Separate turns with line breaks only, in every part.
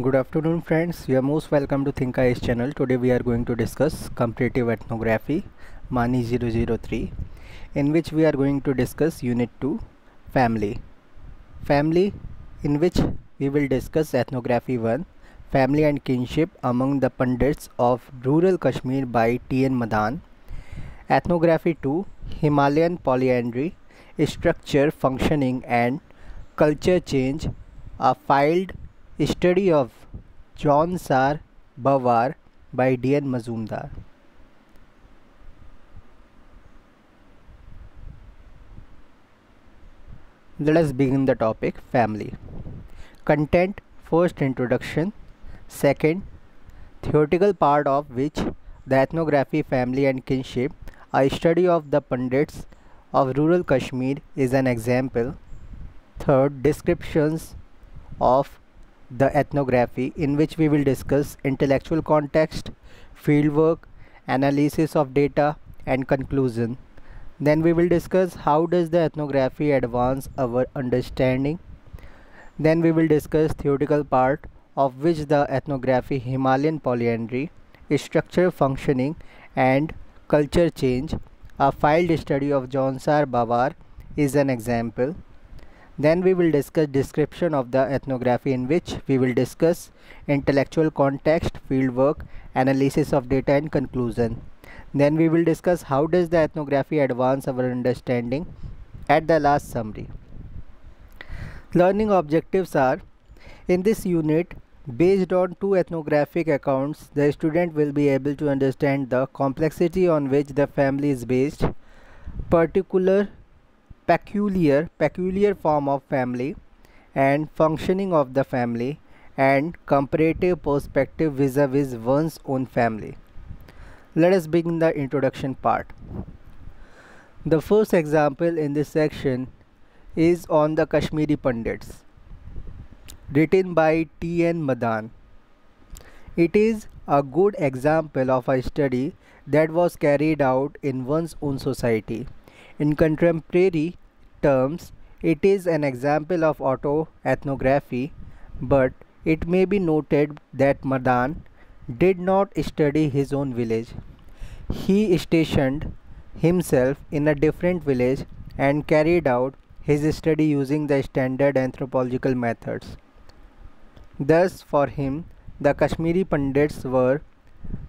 Good afternoon friends, you are most welcome to Think IS channel. Today we are going to discuss comparative ethnography Mani 003, in which we are going to discuss unit 2 family. Family, in which we will discuss ethnography 1 family and kinship among the Pandits of rural Kashmir by T.N. Madan. Ethnography 2 Himalayan polyandry, structure, functioning and culture change, a filed study of John Sar Bawar by D.N. Mazumdar. Let us begin the topic family. Content: first introduction, second theoretical part of which the ethnography family and kinship, a study of the Pandits of rural Kashmir is an example. Third, descriptions of the ethnography, in which we will discuss intellectual context, fieldwork, analysis of data and conclusion. Then we will discuss how does the ethnography advance our understanding. Then we will discuss theoretical part of which the ethnography Himalayan polyandry, structure, functioning and culture change, a filed study of Jonsar Bawar is an example. Then we will discuss description of the ethnography, in which we will discuss intellectual context, fieldwork, analysis of data and conclusion. Then we will discuss how does the ethnography advance our understanding. At the last, summary. Learning objectives are: in this unit, based on two ethnographic accounts, the student will be able to understand the complexity on which the family is based, peculiar form of family and functioning of the family, and comparative perspective vis-a-vis one's own family. Let us begin the introduction part. The first example in this section is on the Kashmiri Pandits, written by T.N. Madan. It is a good example of a study that was carried out in one's own society. In contemporary terms, it is an example of autoethnography, but it may be noted that Madan did not study his own village. He stationed himself in a different village and carried out his study using the standard anthropological methods. Thus, for him, the Kashmiri Pandits were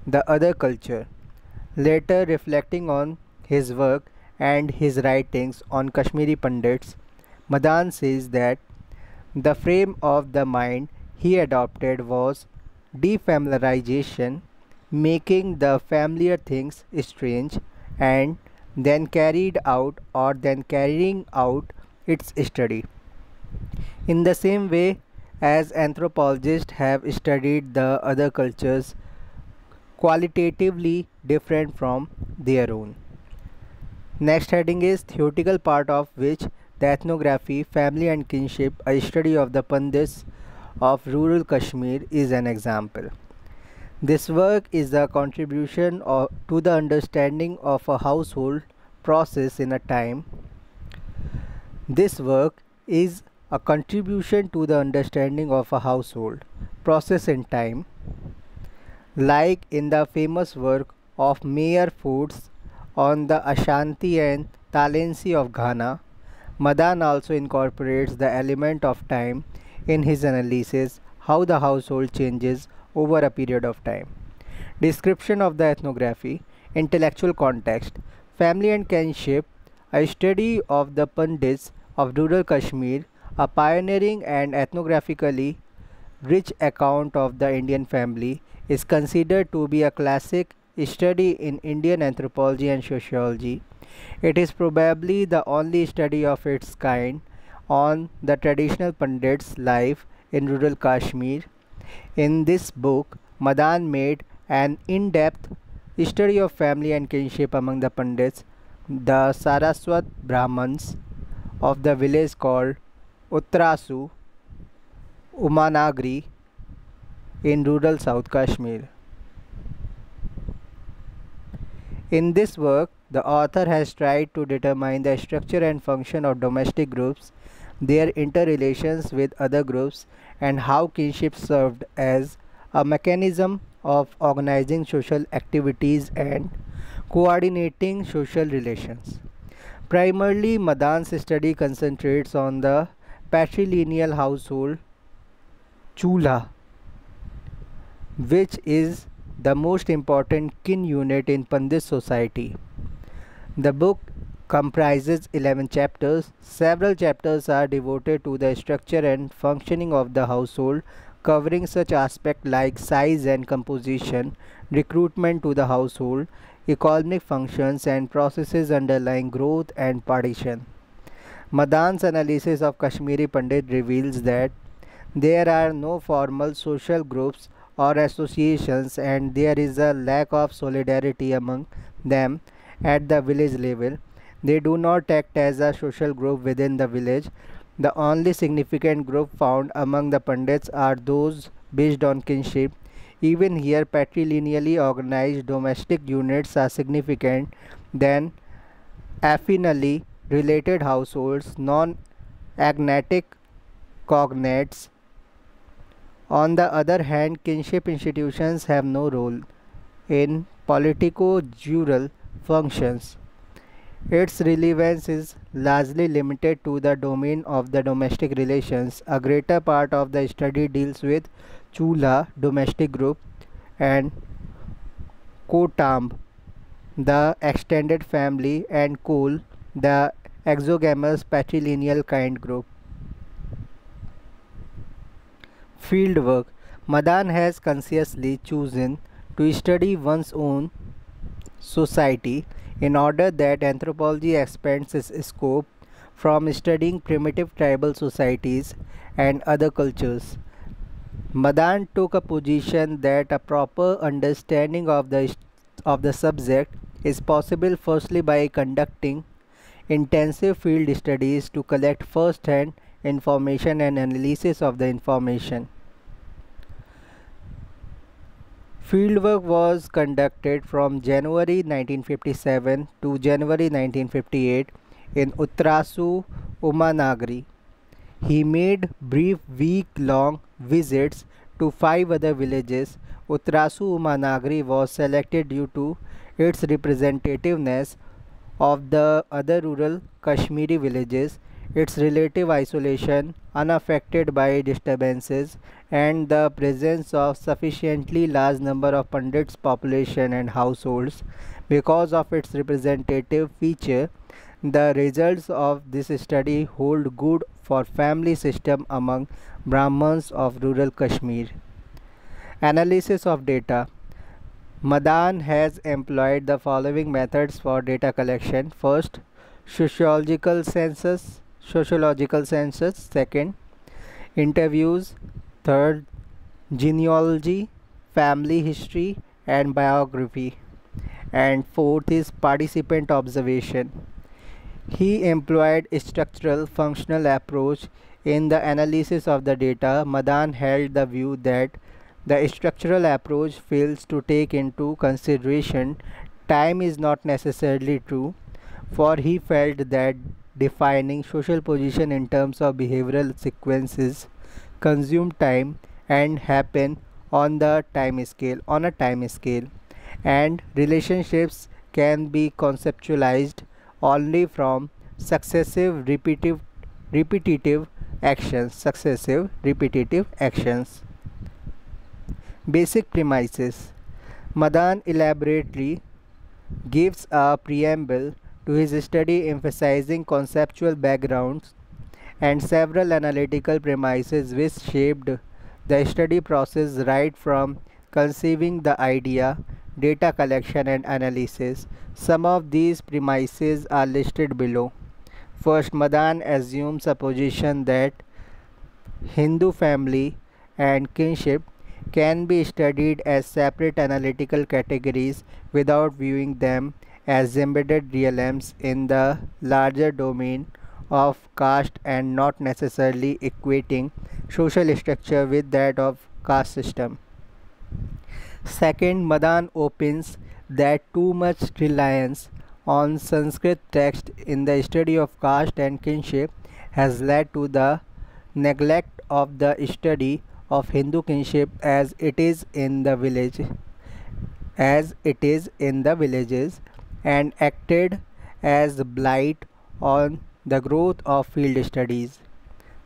the other culture. Later, reflecting on his work and his writings on Kashmiri Pandits, Madan says that the frame of the mind he adopted was defamiliarization, making the familiar things strange, and then carrying out its study. In the same way as anthropologists have studied the other cultures qualitatively different from their own. Next heading is theoretical part, of which the ethnography, family and kinship, a study of the Pandits of rural Kashmir is an example. This work is a contribution to the understanding of a household process in a time. This work is a contribution to the understanding of a household process in time, like in the famous work of Mayor Foods on the Ashanti and Talensi of Ghana. Madan also incorporates the element of time in his analysis, how the household changes over a period of time. Description of the ethnography, intellectual context, family and kinship, a study of the Pandits of rural Kashmir, a pioneering and ethnographically rich account of the Indian family, is considered to be a classic study in Indian anthropology and sociology. It is probably the only study of its kind on the traditional Pandits' life in rural Kashmir. In this book, Madan made an in-depth study of family and kinship among the Pandits, the Saraswat Brahmins of the village called Uttarasu, Umanagri in rural South Kashmir. In this work, the author has tried to determine the structure and function of domestic groups their interrelations with other groups, and how kinship served as a mechanism of organizing social activities and coordinating social relations. Primarily, Madan's study concentrates on the patrilineal household chula, which is the most important kin unit in Pandit society. The book comprises 11 chapters. Several chapters are devoted to the structure and functioning of the household, covering such aspects like size and composition, recruitment to the household, economic functions, and processes underlying growth and partition. Madan's analysis of Kashmiri Pandit reveals that there are no formal social groups or associations, and there is a lack of solidarity among them at the village level. They do not act as a social group within the village. The only significant group found among the Pandits are those based on kinship. Even here, patrilineally organized domestic units are significant than affinally related households, non-agnatic cognates. On the other hand, kinship institutions have no role in politico-jural functions. Its relevance is largely limited to the domain of the domestic relations. A greater part of the study deals with chula, domestic group, and kotamb, the extended family, and kul, the exogamous patrilineal kind group. Fieldwork. Madan has consciously chosen to study one's own society in order that anthropology expands its scope from studying primitive tribal societies and other cultures. Madan took a position that a proper understanding of the subject is possible firstly by conducting intensive field studies to collect first-hand information and analysis of the information. Fieldwork was conducted from January 1957 to January 1958 in Uttarasu, Umanagri. He made brief week-long visits to 5 other villages. Uttarasu Umanagri was selected due to its representativeness of the other rural Kashmiri villages, its relative isolation, unaffected by disturbances, and the presence of sufficiently large number of Pandits population and households. Because of its representative feature, the results of this study hold good for family system among Brahmins of rural Kashmir. Analysis of data. Madan has employed the following methods for data collection. First, sociological census. Second, interviews. Third, genealogy, family history, and biography. And fourth is participant observation. He employed a structural functional approach in the analysis of the data. Madan held the view that the structural approach fails to take into consideration time is not necessarily true, for he felt that defining social position in terms of behavioral sequences consume time and happen on a time scale, and relationships can be conceptualized only from repetitive actions. Basic premises. Madan elaborately gives a preamble to his study emphasizing conceptual backgrounds and several analytical premises which shaped the study process right from conceiving the idea, data collection and analysis. Some of these premises are listed below. First, Madan assumes a position that Hindu family and kinship can be studied as separate analytical categories without viewing them as embedded realms in the larger domain of caste and not necessarily equating social structure with that of caste system. Second, Madan opines that too much reliance on Sanskrit text in the study of caste and kinship has led to the neglect of the study of Hindu kinship as it is in the villages, and acted as blight on the growth of field studies.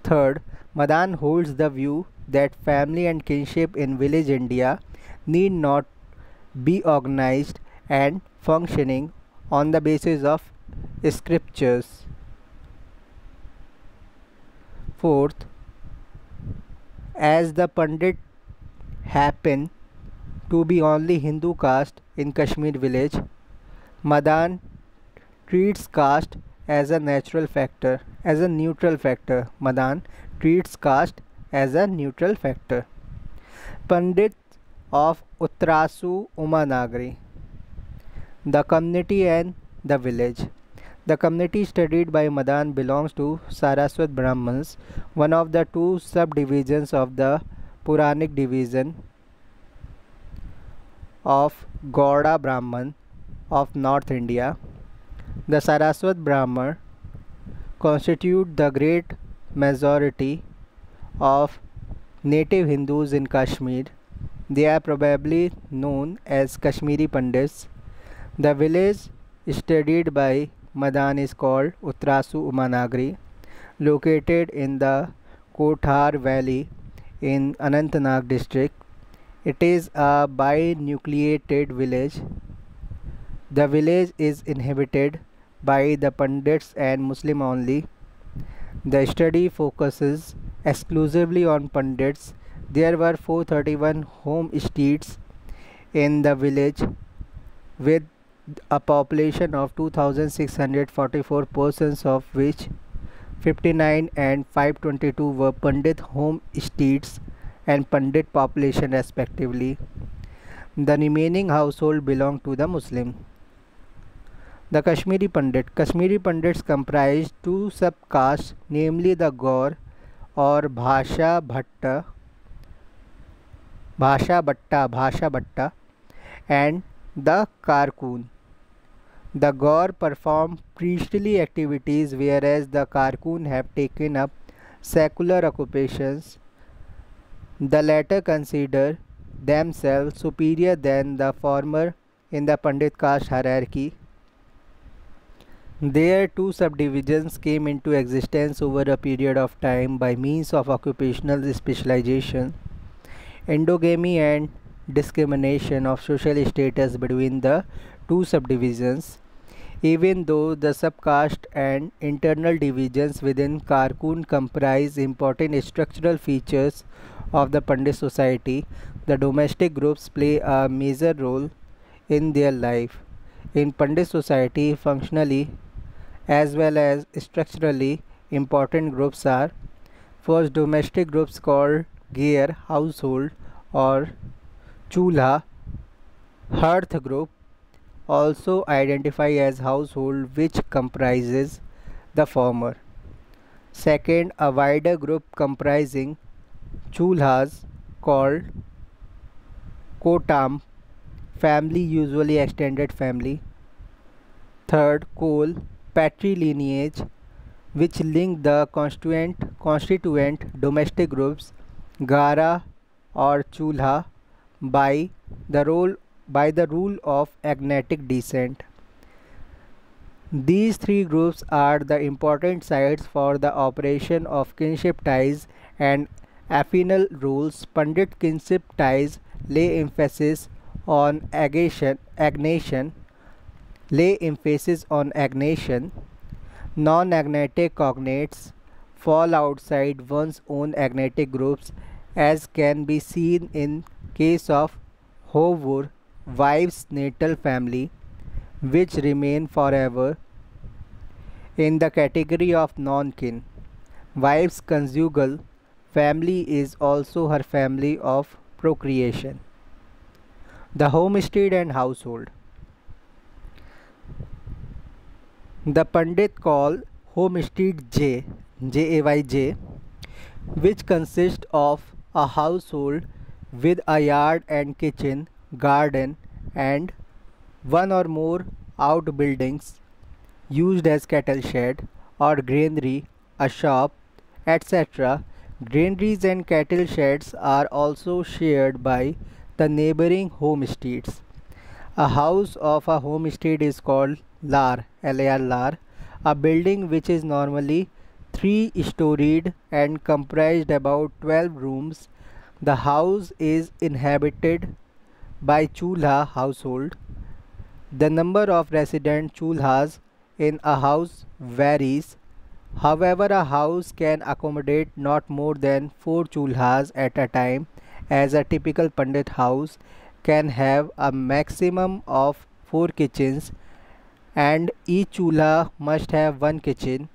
Third, Madan holds the view that family and kinship in village India need not be organized and functioning on the basis of scriptures. Fourth, as the Pandit happen to be only Hindu caste in Kashmir village, Madan treats caste as a neutral factor. Madan treats caste as a neutral factor. Pandit of Uttrasu Umanagari. The community and the village. The community studied by Madan belongs to Saraswat Brahmins, one of the two subdivisions of the Puranic division of Gauda Brahman of North India. The Saraswat Brahman constitute the great majority of native Hindus in Kashmir. They are probably known as Kashmiri Pandits. The village studied by Madan is called Uttrasu Umanagari, located in the Kothar Valley in Anantnag district. It is a binucleated village. The village is inhabited by the Pandits and Muslim only. The study focuses exclusively on Pandits. There were 431 homesteads in the village with a population of 2644 persons, of which 59 and 522 were Pandit homesteads and Pandit population respectively. The remaining household belonged to the Muslim. The Kashmiri Pandit. Kashmiri Pandits comprised two subcastes, namely the Gaur or Bhasha Bhatta and the Karkun. The Gaur perform priestly activities, whereas the Karkun have taken up secular occupations. The latter consider themselves superior than the former in the Pandit caste hierarchy. Their two subdivisions came into existence over a period of time by means of occupational specialization, endogamy, and discrimination of social status between the two subdivisions. Even though the subcaste and internal divisions within Karkun comprise important structural features of the Pandit society, the domestic groups play a major role in their life. In Pandit society, functionally as well as structurally important groups are: first, domestic groups called Gher household or Chulha, hearth group, also identify as household, which comprises the former. Second, a wider group comprising Chulhas called Kotam, family, usually extended family. Third, Kol, patrilineage, which link the constituent domestic groups Gara or Chulha by the rule of agnatic descent. These three groups are the important sites for the operation of kinship ties and affinal rules. Pandit kinship ties lay emphasis on agnation. Non-agnatic cognates fall outside one's own agnatic groups, as can be seen in case of Hovur, wife's natal family, which remain forever in the category of non-kin. Wife's conjugal family is also her family of procreation. The homestead and household. The Pandit call homestead Jay, which consists of a household with a yard and kitchen, garden, and one or more outbuildings used as cattle shed or granary a shop, etc. Granaries and cattle sheds are also shared by the neighboring homesteads. A house of a homestead is called lar, LAR lar, a building which is normally three-storied and comprised about 12 rooms. The house is inhabited by chulha household. The number of resident chulhas in a house varies. However, a house can accommodate not more than 4 chulhas at a time, as a typical Pandit house can have a maximum of 4 kitchens, and each chulha must have one kitchen.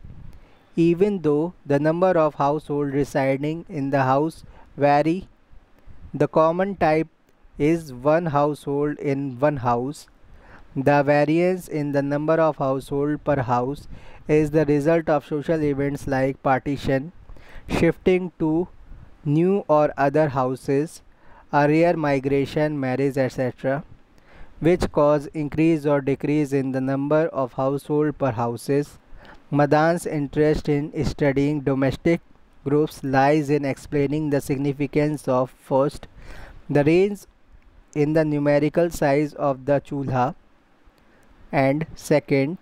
Even though the number of households residing in the house vary, the common type is one household in one house. The variance in the number of households per house is the result of social events like partition, shifting to new or other houses, a rare migration, marriage, etc., which cause increase or decrease in the number of households per houses. Madan's interest in studying domestic groups lies in explaining the significance of first, the range in the numerical size of the chulha, and second,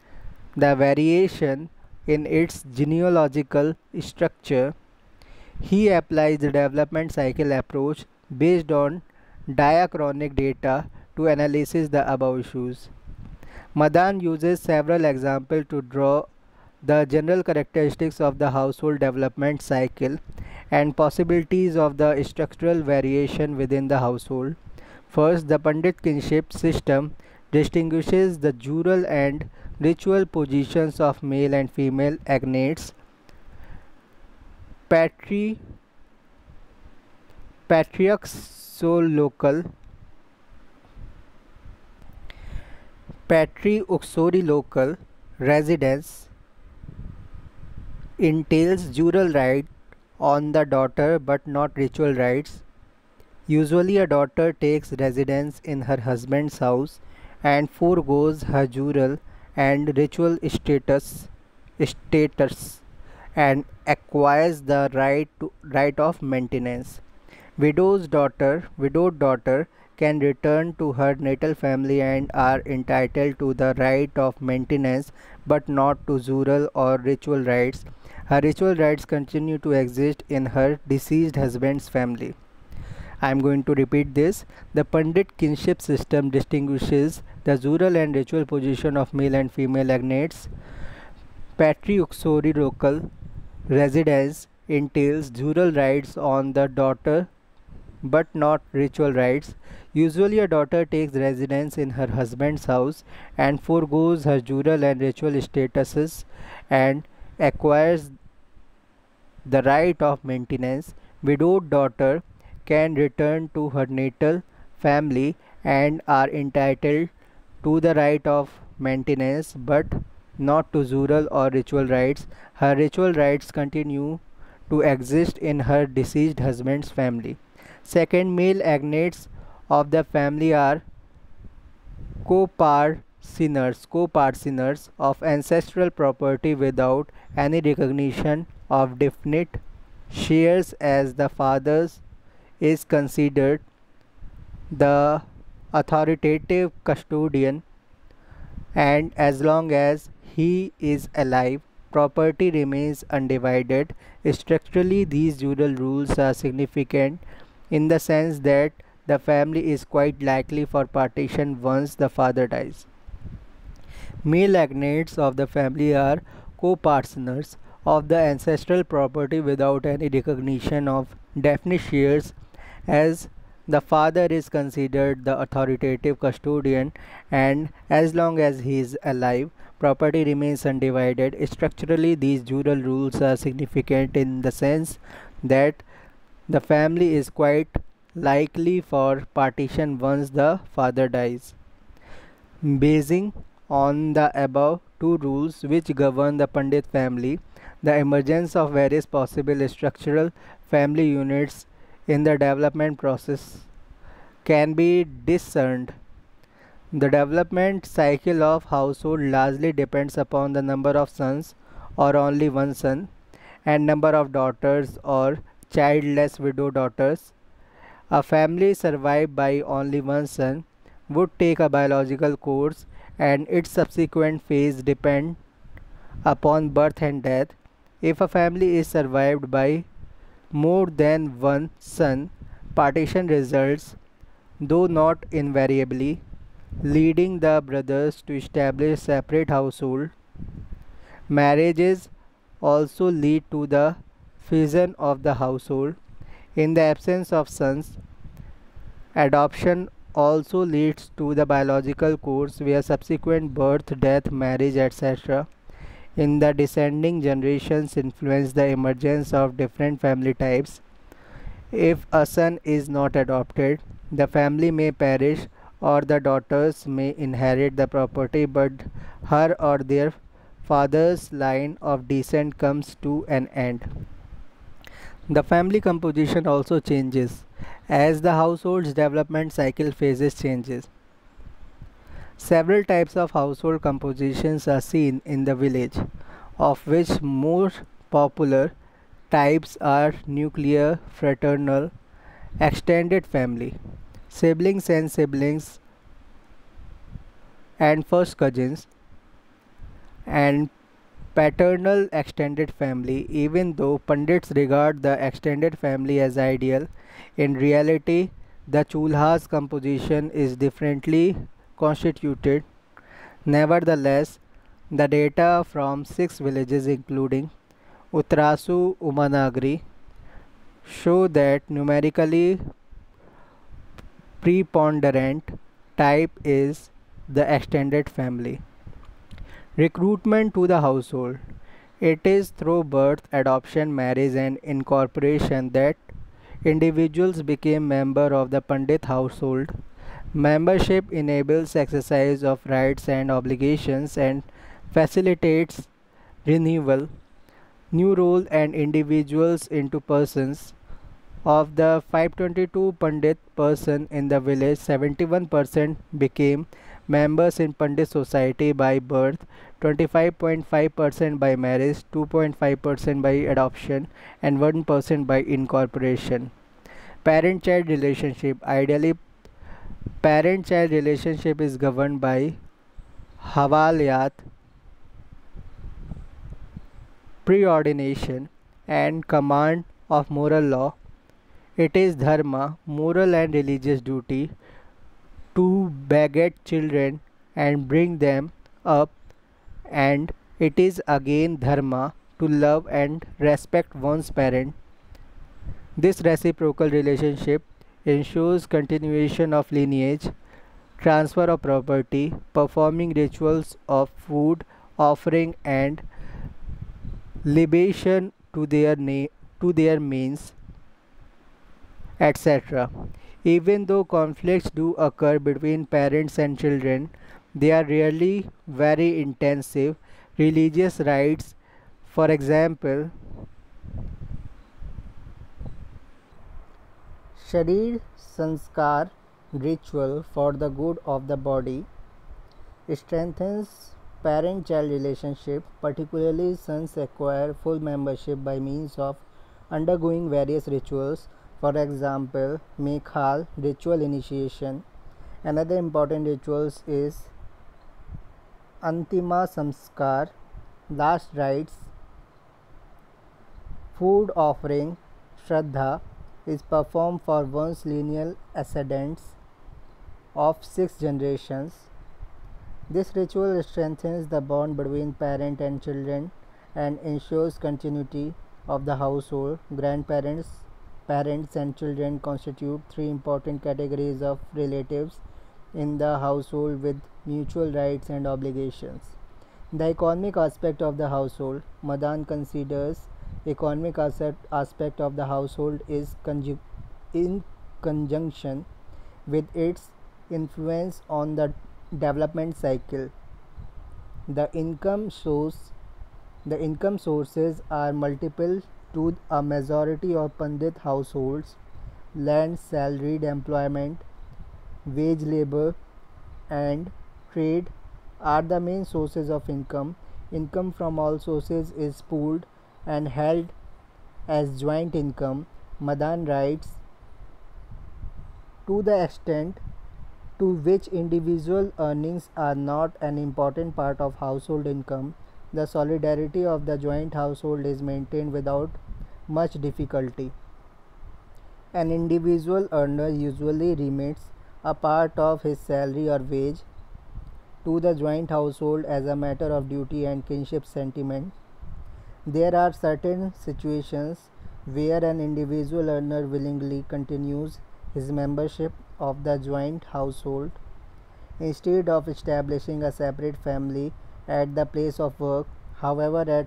the variation in its genealogical structure. He applies the development cycle approach based on diachronic data to analyze the above issues. Madan uses several examples to draw the general characteristics of the household development cycle and possibilities of the structural variation within the household. First, the Pandit kinship system distinguishes the jural and ritual positions of male and female agnates. Patri Patriarchal local residence entails jural right on the daughter but not ritual rights. Usually a daughter takes residence in her husband's house and foregoes her jural and ritual status and acquires the right of maintenance. Widowed daughter can return to her natal family and are entitled to the right of maintenance but not to jural or ritual rights. Her ritual rights continue to exist in her deceased husband's family. I am going to repeat this. The Pandit kinship system distinguishes the jural and ritual position of male and female agnates. Patriarchal residence entails jural rights on the daughter but not ritual rights. Usually a daughter takes residence in her husband's house and foregoes her jural and ritual statuses and acquires the right of maintenance. Widowed daughter can return to her natal family and are entitled to the right of maintenance but not to jural or ritual rights. Her ritual rights continue to exist in her deceased husband's family. Second, male agnates of the family are co-parceners of ancestral property without any recognition of definite shares, as the father is considered the authoritative custodian, and as long as he is alive, property remains undivided. Structurally, these jural rules are significant in the sense that the family is quite likely for partition once the father dies. Male agnates of the family are co-parceners of the ancestral property without any recognition of definite shares, as the father is considered the authoritative custodian, and as long as he is alive, property remains undivided. Structurally, these jural rules are significant in the sense that the family is quite likely for partition once the father dies. Basing on the above two rules which govern the Pandit family, the emergence of various possible structural family units in the development process can be discerned. The development cycle of household largely depends upon the number of sons or only one son, and number of daughters or childless widow daughters. A family survived by only one son would take a biological course and its subsequent phase depend upon birth and death. If a family is survived by more than one son, partition results, though not invariably, leading the brothers to establish separate households. Marriages also lead to the fission of the household. In the absence of sons, adoption also leads to the biological course where subsequent birth, death, marriage, etc. in the descending generations influence the emergence of different family types. If a son is not adopted, the family may perish or the daughters may inherit the property, but her or their father's line of descent comes to an end. The family composition also changes as the household's development cycle phases changes. Several types of household compositions are seen in the village, of which more popular types are nuclear, fraternal, extended family, siblings and first cousins, and paternal extended family. Even though pundits regard the extended family as ideal, in reality the chulha's composition is differently constituted. Nevertheless, the data from 6 villages including Uttarasu Umanagri show that numerically preponderant type is the extended family. Recruitment to the household. It is through birth, adoption, marriage, and incorporation that individuals became member of the Pandit household. Membership enables exercise of rights and obligations and facilitates renewal, new role and individuals into persons. Of the 522 Pandit person in the village, 71% became members in Pandit society by birth, 25.5% by marriage, 2.5% by adoption, and 1% by incorporation. Parent-child relationship. Ideally, parent-child relationship is governed by Hawaliyat, preordination, and command of moral law. It is dharma, moral and religious duty, to beget children and bring them up, and it is again dharma to love and respect one's parent. This reciprocal relationship ensures continuation of lineage, transfer of property, performing rituals of food, offering, and libation to their means, etc. Even though conflicts do occur between parents and children, they are rarely very intensive. Religious rites, for example, Sharir Sanskar ritual for the good of the body, strengthens parent-child relationship, particularly sons acquire full membership by means of undergoing various rituals, for example, Mekhal ritual initiation. Another important rituals is Antima Samskar, last rites, food offering, Shraddha is performed for one's lineal ascendants of 6 generations. This ritual strengthens the bond between parent and children and ensures continuity of the household. Grandparents, parents, and children constitute 3 important categories of relatives in the household with mutual rights and obligations. The economic aspect of the household. Madan considers economic aspect of the household is in conjunction with its influence on the development cycle. The income sources are multiple to a majority of Pandit households. Land, salaried employment, wage labor, and trade are the main sources of income. Income from all sources is pooled and held as joint income. Madan writes, to the extent to which individual earnings are not an important part of household income, the solidarity of the joint household is maintained without much difficulty. An individual earner usually remits a part of his salary or wage to the joint household as a matter of duty and kinship sentiment. There are certain situations where an individual earner willingly continues his membership of the joint household instead of establishing a separate family at the place of work. However,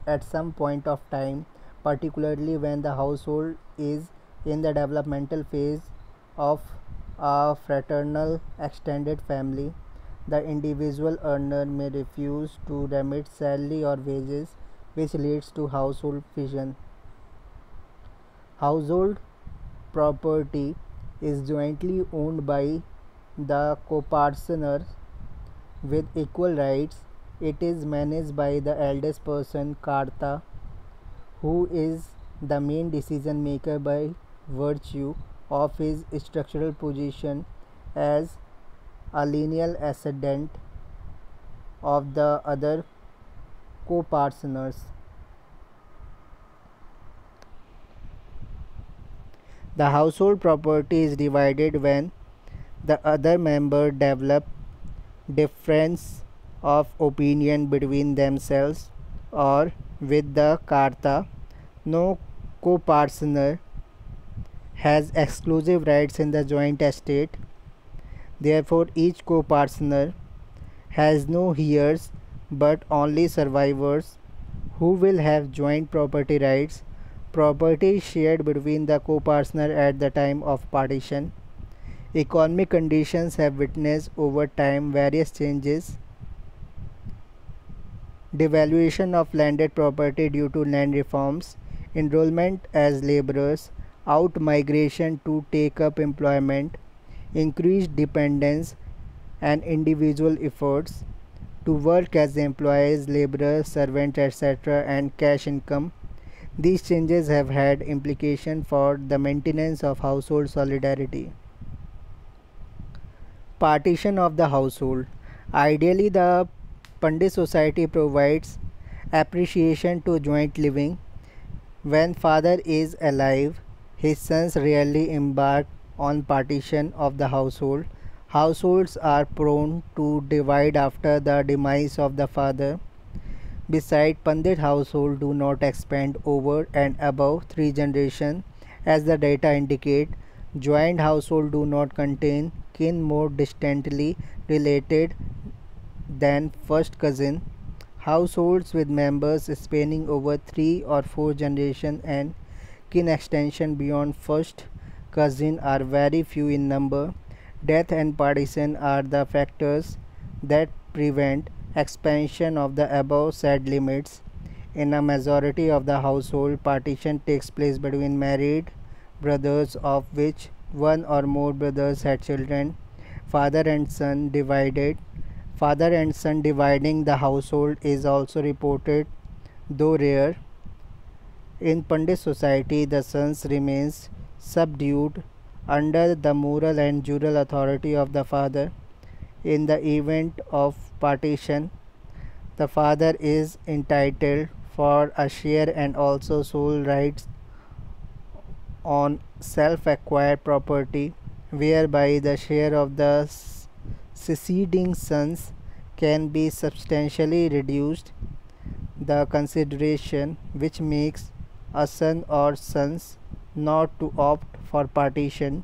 at some point of time, particularly when the household is in the developmental phase of a fraternal extended family, the individual earner may refuse to remit salary or wages, which leads to household fission. Household property is jointly owned by the co-partners with equal rights. It is managed by the eldest person, Karta, who is the main decision maker by virtue of his structural position as a lineal ascendant of the other co-partners. The household property is divided when the other member develop difference of opinion between themselves or with the Karta. No co-partner has exclusive rights in the joint estate. Therefore, each co-partner has no heirs but only survivors who will have joint property rights. Property is shared between the co-partner at the time of partition. Economic conditions have witnessed over time various changes. Devaluation of landed property due to land reforms, enrollment as laborers, out-migration to take up employment, increased dependence and individual efforts to work as employees, laborers, servants, etc., and cash income. These changes have had implications for the maintenance of household solidarity. Partition of the household. Ideally, the Pandit society provides appreciation to joint living. When father is alive, his sons rarely embark on partition of the household. Households are prone to divide after the demise of the father. Besides, Pandit households do not expand over and above 3 generations as the data indicate. Joint households do not contain kin more distantly related than first cousin. Households with members spanning over 3 or 4 generations and kin extension beyond first cousin are very few in number. Death and partition are the factors that prevent expansion of the above said limits. In a majority of the household, partition takes place between married brothers of which one or more brothers had children. Father and son dividing the household is also reported, though rare. In Pandit society, the sons remains subdued under the moral and jural authority of the father. In the event of partition, the father is entitled for a share and also sole rights on self-acquired property, whereby the share of the seceding sons can be substantially reduced. The consideration which makes a son or sons not to opt for partition.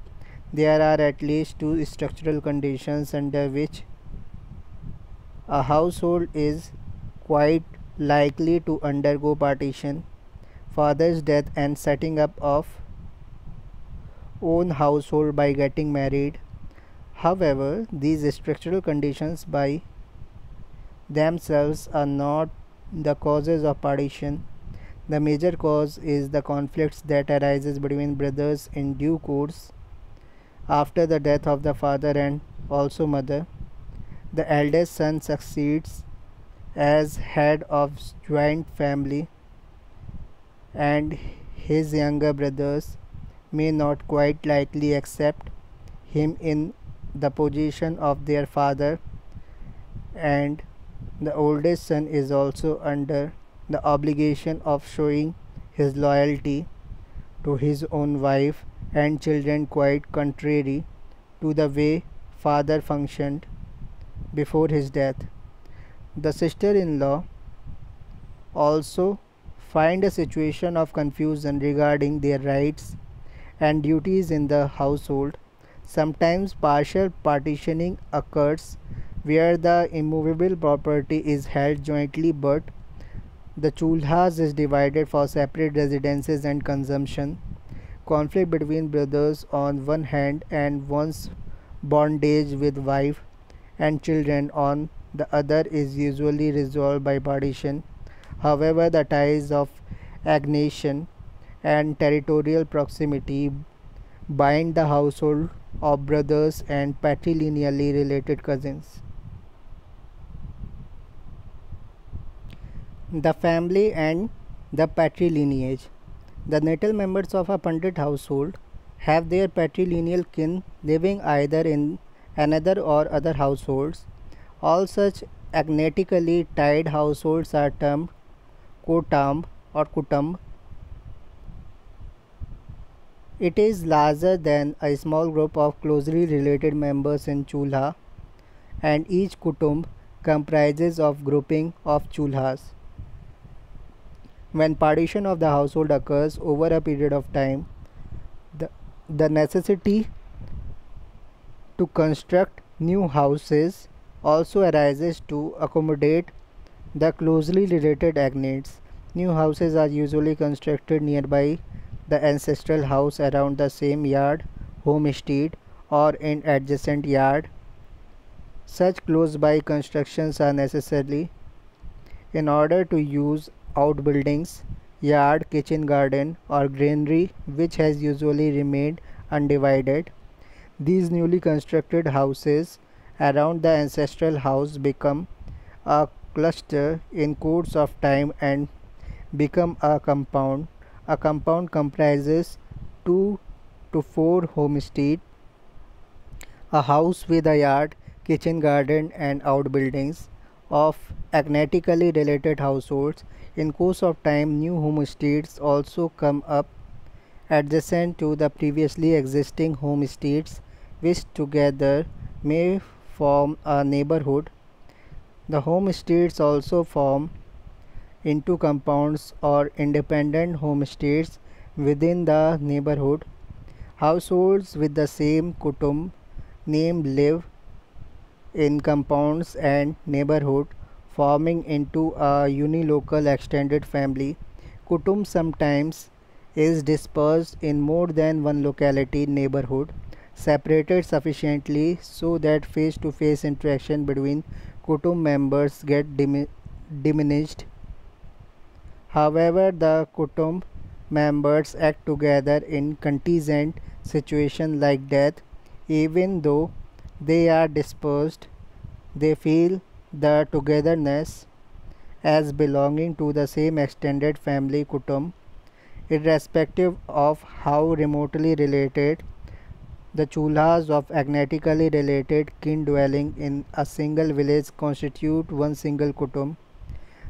There are at least 2 structural conditions under which a household is quite likely to undergo partition: father's death and setting up of own household by getting married. However, these structural conditions by themselves are not the causes of partition. The major cause is the conflicts that arises between brothers in due course after the death of the father and also mother. The eldest son succeeds as head of joint family and his younger brothers may not quite likely accept him in the position of their father, and the oldest son is also under the obligation of showing his loyalty to his own wife and children, quite contrary to the way father functioned before his death. The sister-in-law also find a situation of confusion regarding their rights and duties in the household. Sometimes partial partitioning occurs where the immovable property is held jointly, but the chulhas is divided for separate residences and consumption. Conflict between brothers on one hand and one's bondage with wife and children on the other is usually resolved by partition. However, the ties of agnation and territorial proximity bind the household of brothers and patrilineally related cousins. The family and the patrilineage. The natal members of a Pandit household have their patrilineal kin living either in another or other households. All such agnatically tied households are termed kotam or kutumb. It is larger than a small group of closely related members in chulha, and each kutumb comprises of grouping of chulhas. When partition of the household occurs over a period of time, the, the necessity to construct new houses also arises to accommodate the closely related agnates. New houses are usually constructed nearby the ancestral house around the same yard, homestead, or in adjacent yard. Such close by constructions are necessary in order to use outbuildings, yard, kitchen garden, or granary which has usually remained undivided. These newly constructed houses around the ancestral house become a cluster in course of time and become a compound. A compound comprises 2 to 4 homestead, a house with a yard, kitchen garden, and outbuildings of agnatically related households. In course of time, new homesteads also come up adjacent to the previously existing homesteads, which together may form a neighborhood. The homesteads also form into compounds or independent homesteads within the neighborhood. Households with the same kutumb name live in compounds and neighborhood, forming into a unilocal extended family. Kutumb sometimes is dispersed in more than one locality neighborhood, separated sufficiently so that face-to-face interaction between kutumb members get diminished. However, the kutumb members act together in contingent situations like death. Even though they are dispersed, they feel the togetherness as belonging to the same extended family kutumb, irrespective of how remotely related. The chulhas of agnatically related kin dwelling in a single village constitute one single kutumb.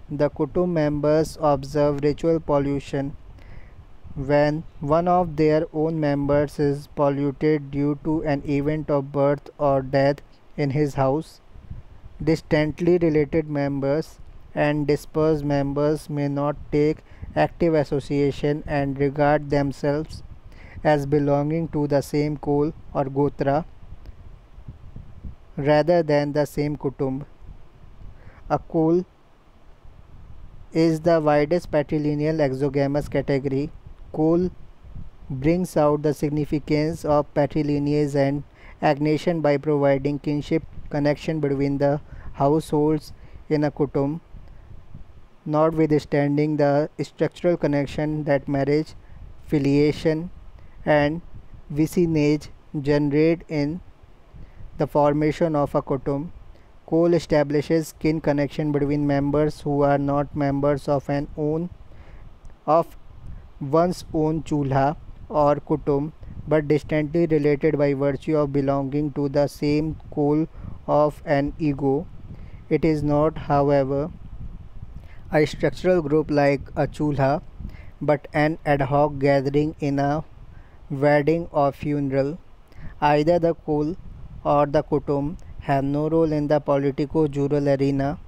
The kutumb members observe ritual pollution. When one of their own members is polluted due to an event of birth or death in his house, distantly related members and dispersed members may not take active association and regard themselves as belonging to the same kul or gotra rather than the same kutumb. A kul is the widest patrilineal exogamous category. Kul brings out the significance of patrilineage and agnation by providing kinship connection between the households in a kutumb, notwithstanding the structural connection that marriage, filiation, and vicinage generate in the formation of a kutumb. Kul establishes kin connection between members who are not members of an own of one's own chulha or kutum, but distantly related by virtue of belonging to the same coal of an ego. It is not, however, a structural group like a chulha, but an ad hoc gathering in a wedding or funeral. Either the kul or the kutum have no role in the politico-jural arena.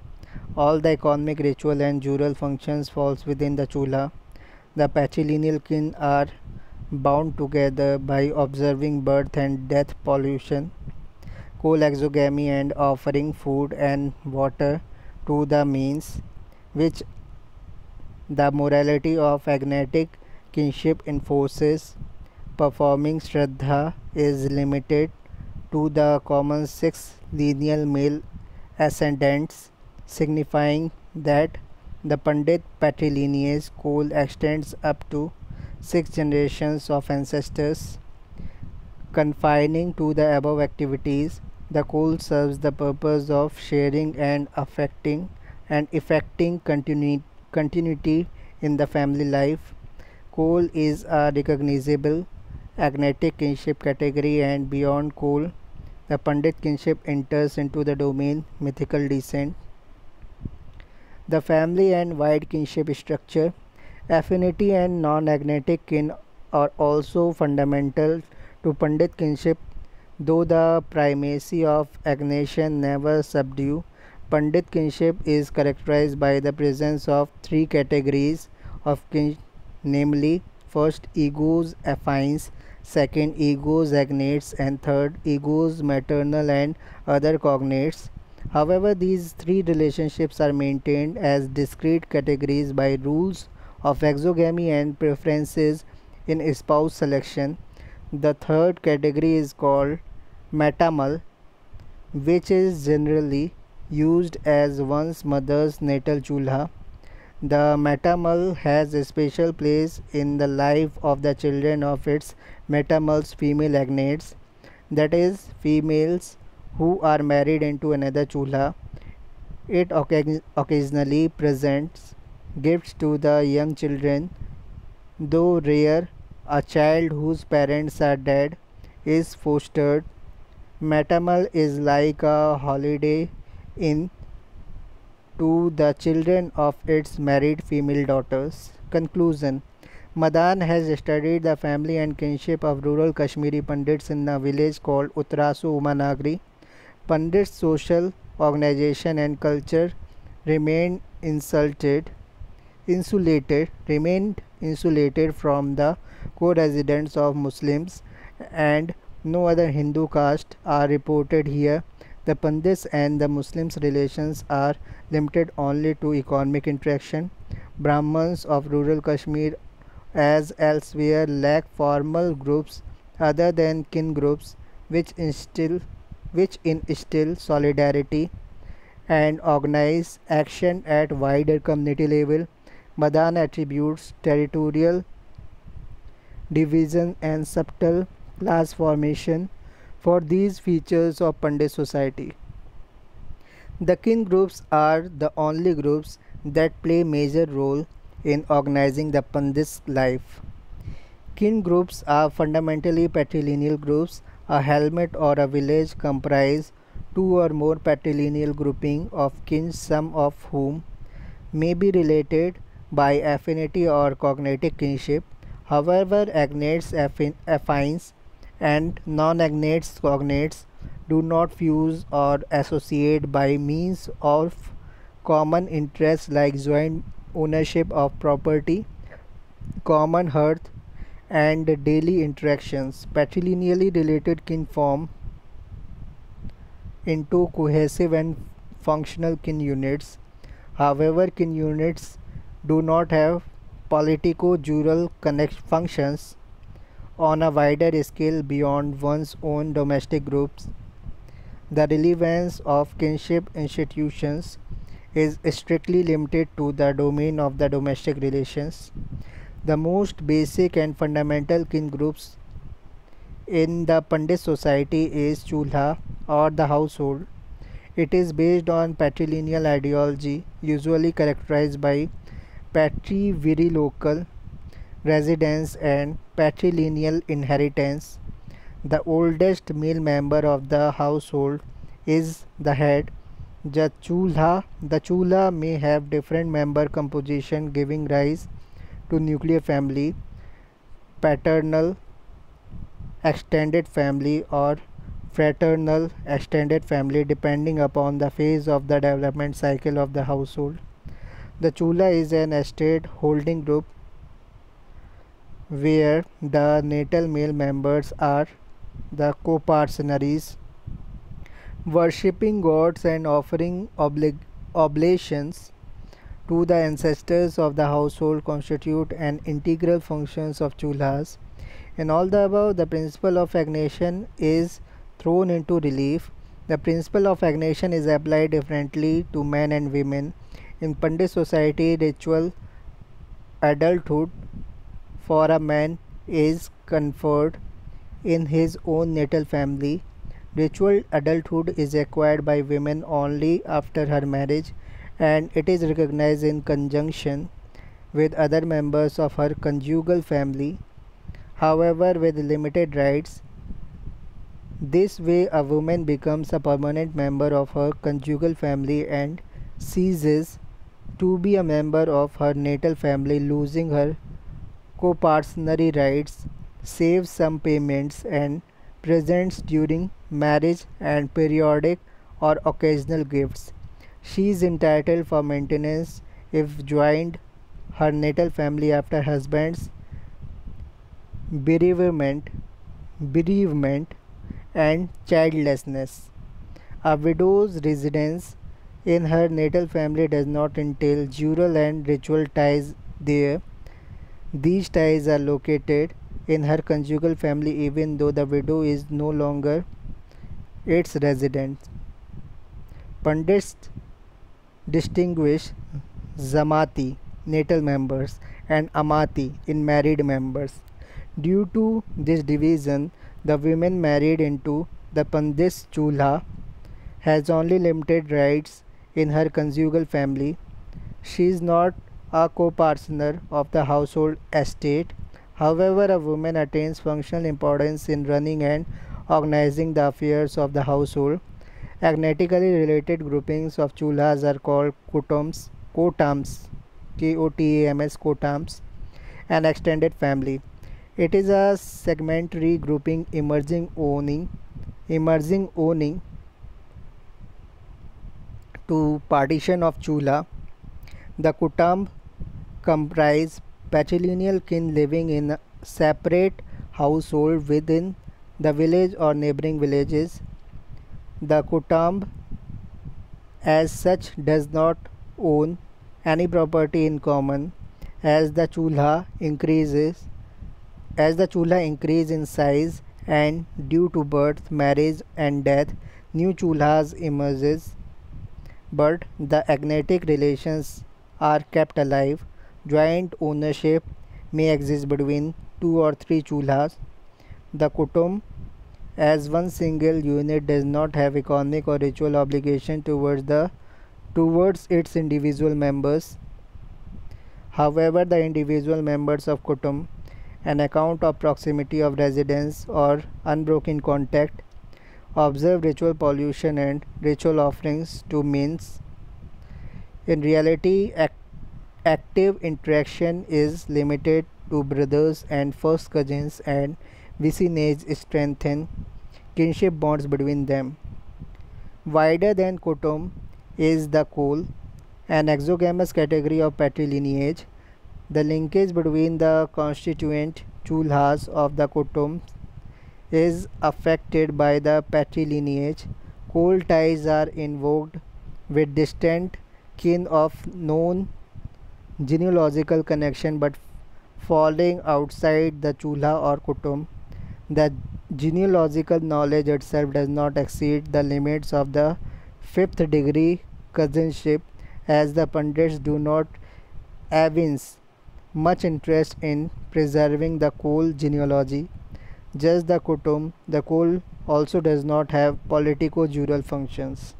All the economic, ritual and jural functions falls within the chula. The patrilineal kin are bound together by observing birth and death pollution, co-exogamy and offering food and water to the means, which the morality of agnatic kinship enforces. Performing Shraddha is limited to the common six lineal male ascendants, signifying that the Pandit patrilineage coal extends up to six generations of ancestors. Confining to the above activities, the coal serves the purpose of sharing and effecting continuity in the family life. Coal is a recognizable agnatic kinship category, and beyond coal, the Pandit kinship enters into the domain mythical descent. The family and wide kinship structure, affinity and non-agnatic kin are also fundamental to Pandit kinship, though the primacy of agnation never subdue. Pandit kinship is characterized by the presence of three categories of kin, namely, first egos affines, second egos agnates, and third egos maternal and other cognates. However, these three relationships are maintained as discrete categories by rules of exogamy and preferences in spouse selection. The third category is called matamal, which is generally used as one's mother's natal chulha. The matamal has a special place in the life of the children of its matamal's female agnates, that is, females who are married into another chulha. It occasionally presents gifts to the young children, though rare. A child whose parents are dead is fostered. Matamal is like a holiday inn to the children of its married female daughters. Conclusion: Madan has studied the family and kinship of rural Kashmiri Pandits in a village called Uttarasu Umanagri. Pandits' social organization and culture remained remained insulated from the co-residence of Muslims, and no other Hindu caste are reported here. The Pandits and the Muslims' relations are limited only to economic interaction. Brahmins of rural Kashmir, as elsewhere, lack formal groups other than kin groups, which instill solidarity and organize action at wider community level. Madan attributes territorial division and subtle class formation for these features of Pandit society. The kin groups are the only groups that play major role in organizing the Pandit's life. Kin groups are fundamentally patrilineal groups. A hamlet or a village comprise two or more patrilineal grouping of kin, some of whom may be related by affinity or cognatic kinship. However, agnates, affines, and non-agnates cognates do not fuse or associate by means of common interests like joint ownership of property, common hearth, and daily interactions. Patrilineally related kin form into cohesive and functional kin units. However, kin units do not have politico-jural connect functions on a wider scale beyond one's own domestic groups. The relevance of kinship institutions is strictly limited to the domain of the domestic relations. The most basic and fundamental kin groups in the Pandit society is Chulha or the household. It is based on patrilineal ideology, usually characterized by patrivirilocal residence, and patrilineal inheritance. The oldest male member of the household is the head. The chulha may have different member composition, giving rise to nuclear family, paternal extended family, or fraternal extended family, depending upon the phase of the development cycle of the household. The chula is an estate holding group where the natal male members are the co-parcenaries, worshipping gods and offering oblations to the ancestors of the household constitute an integral functions of chulhas. In all the above, the principle of agnation is thrown into relief. The principle of agnation is applied differently to men and women. In Pandit society, ritual adulthood for a man is conferred in his own natal family. Ritual adulthood is acquired by women only after her marriage, and it is recognized in conjunction with other members of her conjugal family, however, with limited rights. This way, a woman becomes a permanent member of her conjugal family and ceases to be a member of her natal family, losing her co-partnership rights, saves some payments and presents during marriage, and periodic or occasional gifts. She is entitled for maintenance if joined her natal family after husband's bereavement, bereavement and childlessness. A widow's residence in her natal family does not entail jural and ritual ties there. These ties are located in her conjugal family even though the widow is no longer its resident. Pandits distinguish Zamati natal members and Amati in married members. Due to this division, the women married into the Pandit's chulha has only limited rights in her conjugal family. She is not a co-partner of the household estate. However, a woman attains functional importance in running and organizing the affairs of the household. Agnatically related groupings of chulhas are called kotams, K-O-T-A-M-S, kotams, an extended family. It is a segmentary grouping emerging owning to partition of chula. The kutam comprise patrilineal kin living in a separate household within the village or neighboring villages. The kutam as such does not own any property in common. As the chulha increases in size and due to birth, marriage and death, new chulhas emerges, but the agnatic relations are kept alive. Joint ownership may exist between two or three chulhas. The kutum as one single unit does not have economic or ritual obligation towards its individual members. However, the individual members of kutum, an account of proximity of residence or unbroken contact, observe ritual pollution and ritual offerings to means. In reality, active interaction is limited to brothers and first cousins, and vicinage strengthen kinship bonds between them. Wider than kutum is the kul, an exogamous category of patrilineage. The linkage between the constituent chulhas of the kutum is affected by the patrilineage. Kul ties are invoked with distant kin of known genealogical connection but falling outside the chulha or kutum. The genealogical knowledge itself does not exceed the limits of the fifth degree cousinship, as the Pandits do not evince much interest in preserving the Kul genealogy. Just the Kul also does not have politico-jural functions.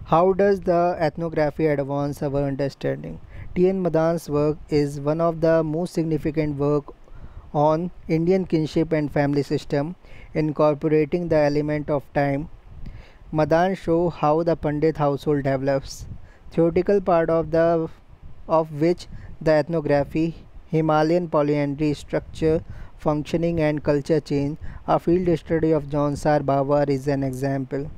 How does the ethnography advance our understanding? T.N. Madan's work is one of the most significant work on Indian kinship and family system, incorporating the element of time. Madan show how the Pandit household develops. Theoretical part of which the ethnography, Himalayan polyandry structure, functioning and culture change, a field study of Jaunsar Bawar is an example.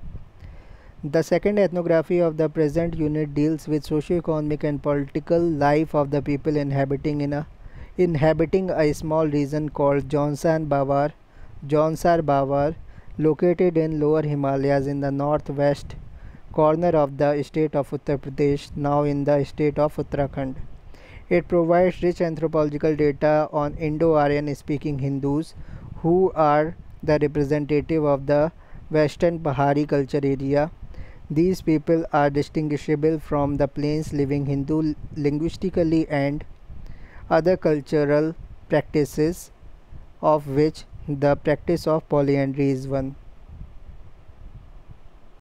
The second ethnography of the present unit deals with socio-economic and political life of the people inhabiting a small region called Jaunsar Bawar, located in lower Himalayas in the northwest corner of the state of Uttar Pradesh, now in the state of Uttarakhand. It provides rich anthropological data on Indo-Aryan speaking Hindus who are the representative of the western Pahari culture area. These people are distinguishable from the plains living Hindu linguistically and other cultural practices, of which the practice of polyandry is one.